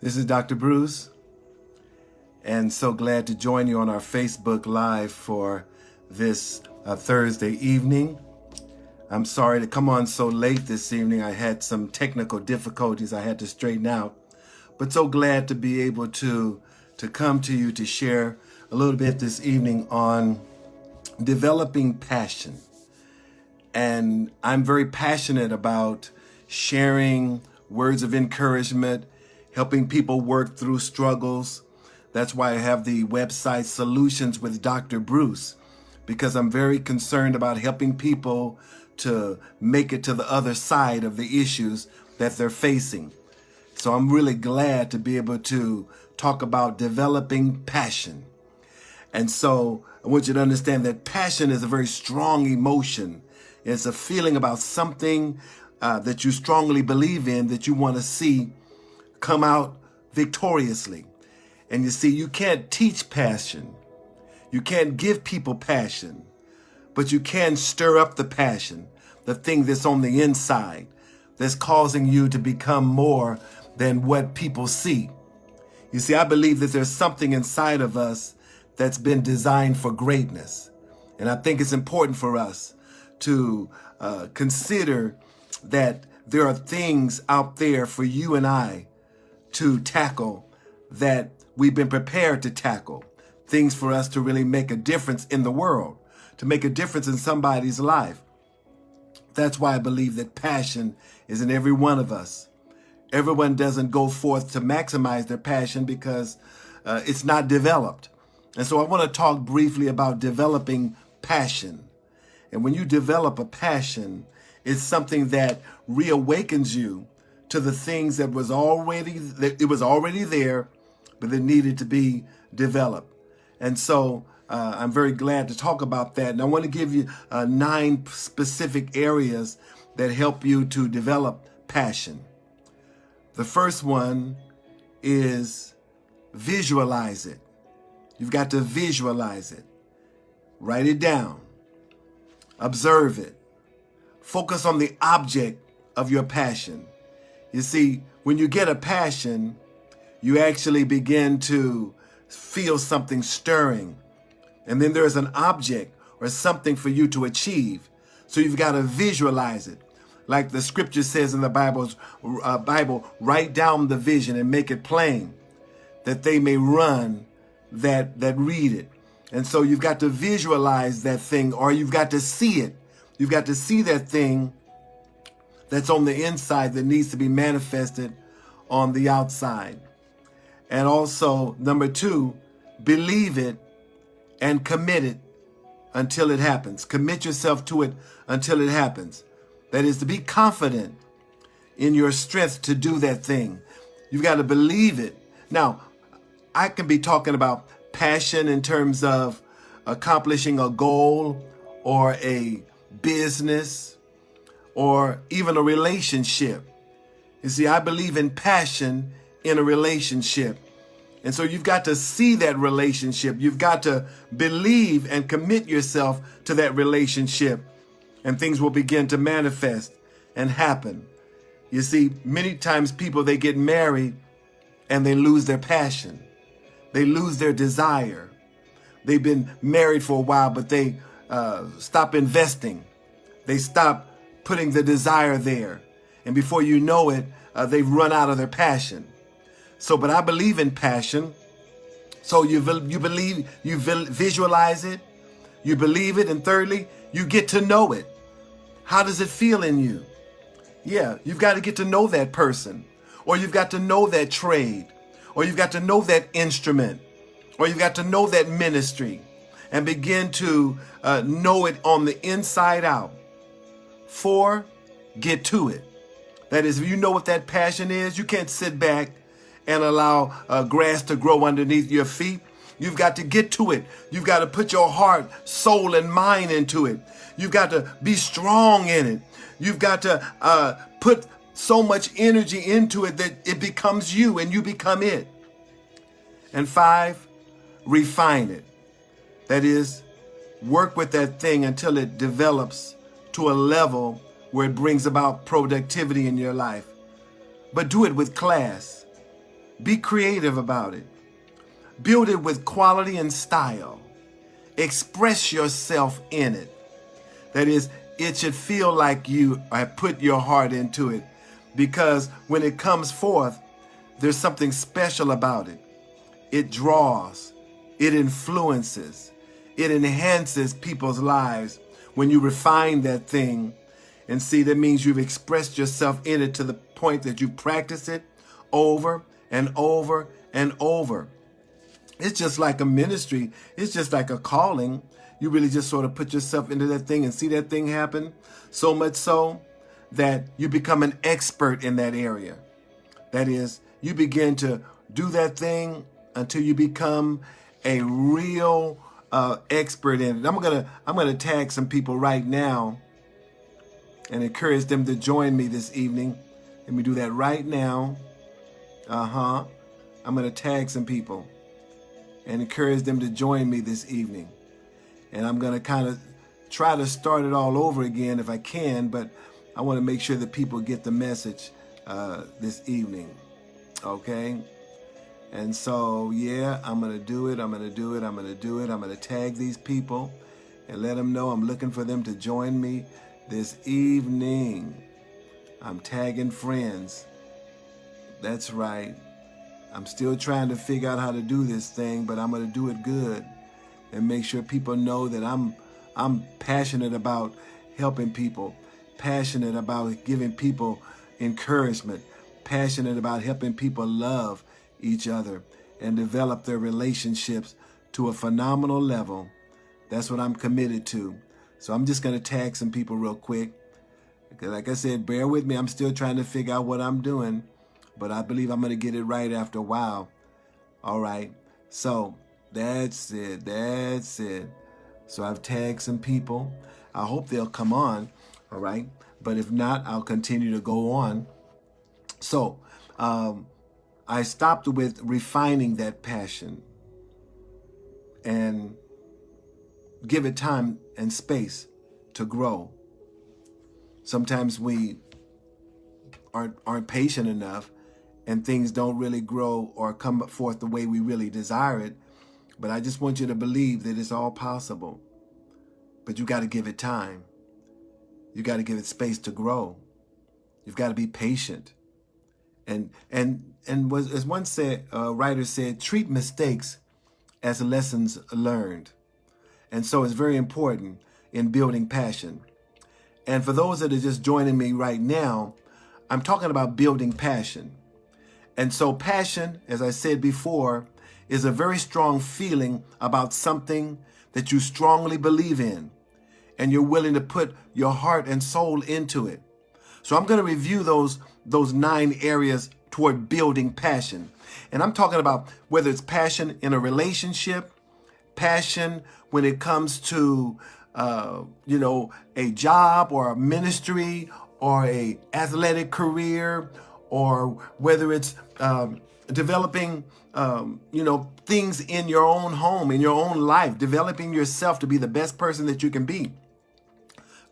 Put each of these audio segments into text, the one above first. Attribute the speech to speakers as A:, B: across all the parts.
A: This is Dr. Bruce, and so glad to join you on our Facebook Live for this Thursday evening. I'm sorry to come on so late this evening. I had some technical difficulties I had to straighten out, but so glad to be able to come to you to share a little bit this evening on developing passion. And I'm very passionate about sharing words of encouragement, helping people work through struggles. That's why I have the website Solutions with Dr. Bruce, because I'm very concerned about helping people to make it to the other side of the issues that they're facing. So I'm really glad to be able to talk about developing passion. And so I want you to understand that passion is a very strong emotion. It's a feeling about something that you strongly believe in, that you want to see come out victoriously. And you see, you can't teach passion. You can't give people passion, but you can stir up the passion, the thing that's on the inside, that's causing you to become more than what people see. You see, I believe that there's something inside of us that's been designed for greatness. And I think it's important for us to consider that there are things out there for you and I to tackle that we've been prepared to tackle. Things for us to really make a difference in the world, to make a difference in somebody's life. That's why I believe that passion is in every one of us. Everyone doesn't go forth to maximize their passion because it's not developed. And so I want to talk briefly about developing passion. And when you develop a passion, it's something that reawakens you to the things that was already there, but it needed to be developed. And so I'm very glad to talk about that. And I want to give you 9 specific areas that help you to develop passion. The first one is visualize it. You've got to visualize it. Write it down. Observe it. Focus on the object of your passion. You see, when you get a passion, you actually begin to feel something stirring. And then there's an object or something for you to achieve. So you've got to visualize it. Like the scripture says in the Bible, write down the vision and make it plain, that they may run that read it. And so you've got to visualize that thing, or you've got to see it. You've got to see that thing that's on the inside that needs to be manifested on the outside. And also, number 2, believe it and commit it until it happens. Commit yourself to it until it happens. That is, to be confident in your strength to do that thing. You've got to believe it. Now, I can be talking about passion in terms of accomplishing a goal or a business or even a relationship. You see, I believe in passion in a relationship. And so you've got to see that relationship. You've got to believe and commit yourself to that relationship, and things will begin to manifest and happen. You see, many times people, they get married and they lose their passion. They lose their desire. They've been married for a while, but they stop investing. They stop putting the desire there. And before you know it, they've run out of their passion. So, but I believe in passion. So you believe, you visualize it, you believe it, and thirdly, you get to know it. How does it feel in you? Yeah, you've got to get to know that person, or you've got to know that trade, or you've got to know that instrument, or you've got to know that ministry, and begin to know it on the inside out. 4, get to it. That is, if you know what that passion is, you can't sit back and allow grass to grow underneath your feet. You've got to get to it. You've got to put your heart, soul, and mind into it. You've got to be strong in it. You've got to put so much energy into it that it becomes you and you become it. And 5, refine it. That is, work with that thing until it develops to a level where it brings about productivity in your life. But do it with class. Be creative about it. Build it with quality and style. Express yourself in it. That is, it should feel like you have put your heart into it, because when it comes forth, there's something special about it. It draws, it influences, it enhances people's lives when you refine that thing. And see, that means you've expressed yourself in it to the point that you practice it over and over and over. It's just like a ministry. It's just like a calling. You really just sort of put yourself into that thing and see that thing happen, so much so that you become an expert in that area. That is, you begin to do that thing until you become a real expert in it. I'm gonna tag some people right now and encourage them to join me this evening. Let me do that right now. I'm gonna tag some people and encourage them to join me this evening. And I'm gonna kind of try to start it all over again if I can, but I want to make sure that people get the message this evening. Okay? And so, yeah, I'm gonna do it. I'm gonna tag these people and let them know I'm looking for them to join me this evening. I'm tagging friends. That's right. I'm still trying to figure out how to do this thing, but I'm going to do it good and make sure people know that I'm passionate about helping people, passionate about giving people encouragement, passionate about helping people love each other and develop their relationships to a phenomenal level. That's what I'm committed to. So I'm just going to tag some people real quick. Because like I said, bear with me. I'm still trying to figure out what I'm doing. But I believe I'm going to get it right after a while. All right. So that's it. So I've tagged some people. I hope they'll come on. All right. But if not, I'll continue to go on. So I stopped with refining that passion and give it time and space to grow. Sometimes we aren't patient enough and things don't really grow or come forth the way we really desire it. But I just want you to believe that it's all possible. But you got to give it time. You got to give it space to grow. You've got to be patient. And as one writer said, treat mistakes as lessons learned. And so it's very important in building passion. And for those that are just joining me right now, I'm talking about building passion. And so passion, as I said before, is a very strong feeling about something that you strongly believe in, and you're willing to put your heart and soul into it. So I'm going to review those 9 areas toward building passion. And I'm talking about whether it's passion in a relationship, passion when it comes to a job or a ministry or a athletic career, or whether it's developing things in your own home, in your own life, developing yourself to be the best person that you can be.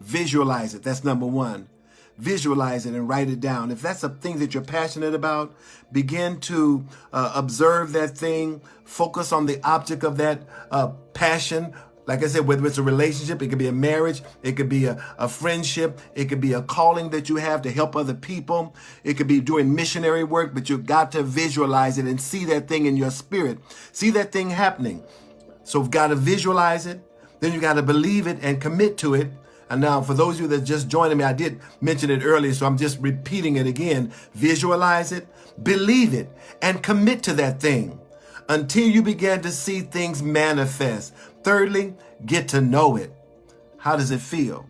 A: Visualize it. That's number 1. Visualize it and write it down. If that's a thing that you're passionate about, begin to observe that thing. Focus on the object of that passion. Like I said, whether it's a relationship, it could be a marriage, it could be a friendship, it could be a calling that you have to help other people. It could be doing missionary work, but you've got to visualize it and see that thing in your spirit. See that thing happening. So you've got to visualize it. Then you got to believe it and commit to it. And now for those of you that just joined me, I did mention it earlier, so I'm just repeating it again. Visualize it, believe it, and commit to that thing until you begin to see things manifest. Thirdly, get to know it. How does it feel?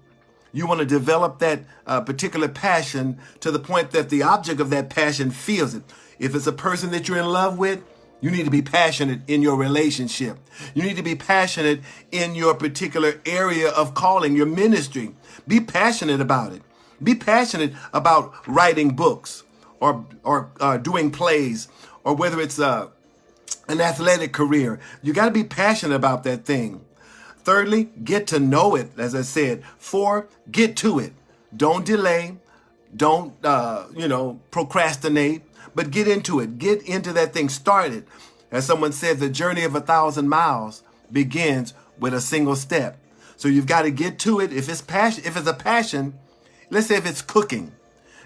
A: You want to develop that particular passion to the point that the object of that passion feels it. If it's a person that you're in love with, you need to be passionate in your relationship. You need to be passionate in your particular area of calling, your ministry. Be passionate about it. Be passionate about writing books or doing plays, or whether it's an athletic career. You got to be passionate about that thing. Thirdly, get to know it, as I said. 4, get to it. Don't delay. Don't, procrastinate, but get into it. Get into that thing. Start it. As someone said, the journey of 1,000 miles begins with a single step. So you've got to get to it. If it's a passion, let's say if it's cooking,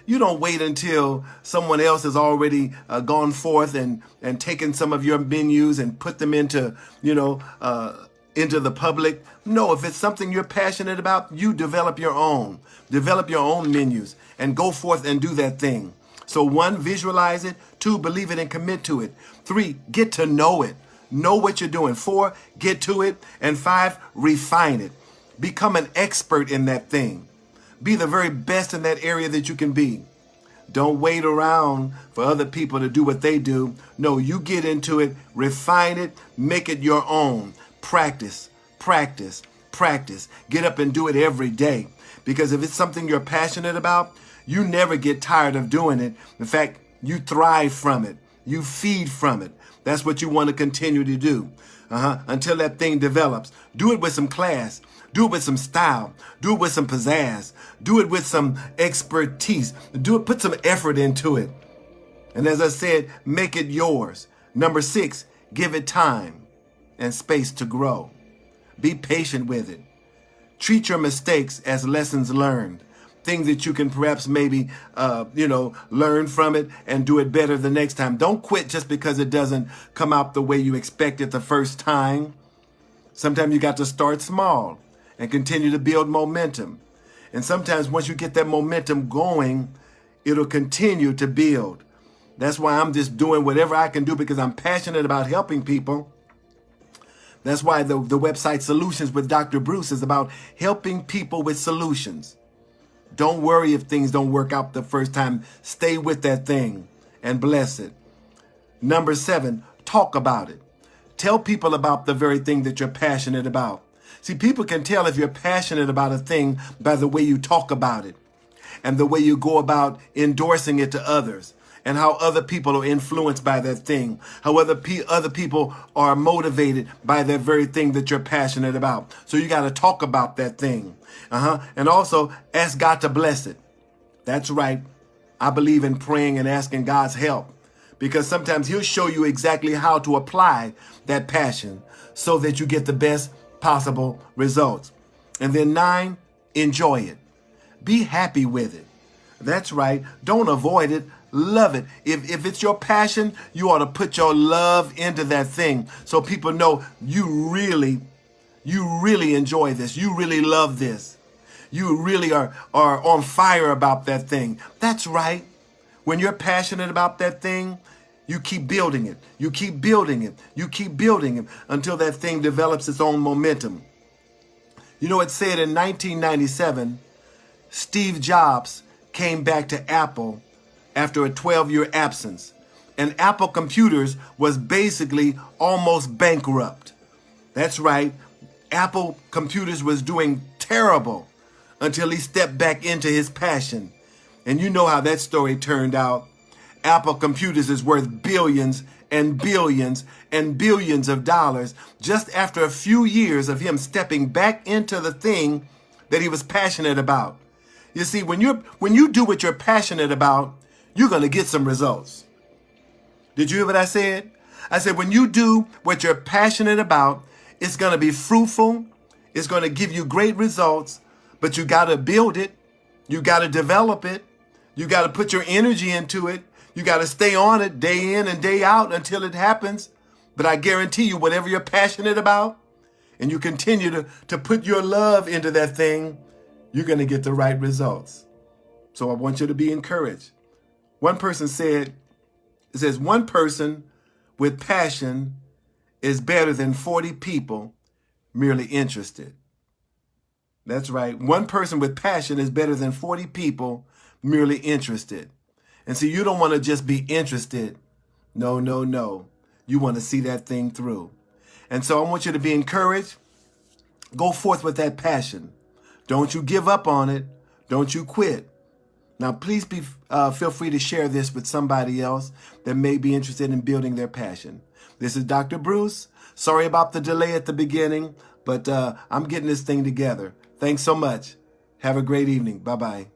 A: you don't wait until someone else has already gone forth and taken some of your menus and put them into the public. No, if it's something you're passionate about, you develop your own menus and go forth and do that thing. So 1, visualize it. 2, believe it and commit to it. 3, get to know it. Know what you're doing. 4, get to it. And 5, refine it. Become an expert in that thing. Be the very best in that area that you can be. Don't wait around for other people to do what they do. No, you get into it, refine it, make it your own. Practice, practice, practice. Get up and do it every day. Because if it's something you're passionate about, you never get tired of doing it. In fact, you thrive from it. You feed from it. That's what you want to continue to do until that thing develops. Do it with some class. Do it with some style. Do it with some pizzazz. Do it with some expertise. Put some effort into it. And as I said, make it yours. Number 6, give it time and space to grow. Be patient with it. Treat your mistakes as lessons learned. Things that you can perhaps maybe, learn from it and do it better the next time. Don't quit just because it doesn't come out the way you expected the first time. Sometimes you got to start small and continue to build momentum. And sometimes once you get that momentum going, it'll continue to build. That's why I'm just doing whatever I can do because I'm passionate about helping people. That's why the website Solutions with Dr. Bruce is about helping people with solutions. Don't worry if things don't work out the first time. Stay with that thing and bless it. Number 7, talk about it. Tell people about the very thing that you're passionate about. See, people can tell if you're passionate about a thing by the way you talk about it and the way you go about endorsing it to others and how other people are influenced by that thing, how other people are motivated by that very thing that you're passionate about. So you got to talk about that thing. And also ask God to bless it. That's right. I believe in praying and asking God's help because sometimes he'll show you exactly how to apply that passion so that you get the best possible results. And then 9, enjoy it. Be happy with it. That's right. Don't avoid it. Love it. If it's your passion, you ought to put your love into that thing so people know you really enjoy this. You really love this. You really are on fire about that thing. That's right. When you're passionate about that thing, you keep building it. You keep building it. You keep building it until that thing develops its own momentum. You know, it said in 1997, Steve Jobs came back to Apple after a 12-year absence. And Apple Computers was basically almost bankrupt. That's right. Apple Computers was doing terrible until he stepped back into his passion. And you know how that story turned out. Apple Computers is worth billions and billions and billions of dollars just after a few years of him stepping back into the thing that he was passionate about. You see, when you do what you're passionate about, you're going to get some results. Did you hear what I said? I said, when you do what you're passionate about, it's going to be fruitful. It's going to give you great results, but you got to build it. You got to develop it. You got to put your energy into it. You got to stay on it day in and day out until it happens. But I guarantee you, whatever you're passionate about, and you continue to put your love into that thing, you're going to get the right results. So I want you to be encouraged. One person said, it says, one person with passion is better than 40 people merely interested. That's right. One person with passion is better than 40 people merely interested. And see, you don't want to just be interested. No, no, no. You want to see that thing through. And so I want you to be encouraged. Go forth with that passion. Don't you give up on it. Don't you quit. Now, please feel free to share this with somebody else that may be interested in building their passion. This is Dr. Bruce. Sorry about the delay at the beginning, but I'm getting this thing together. Thanks so much. Have a great evening. Bye-bye.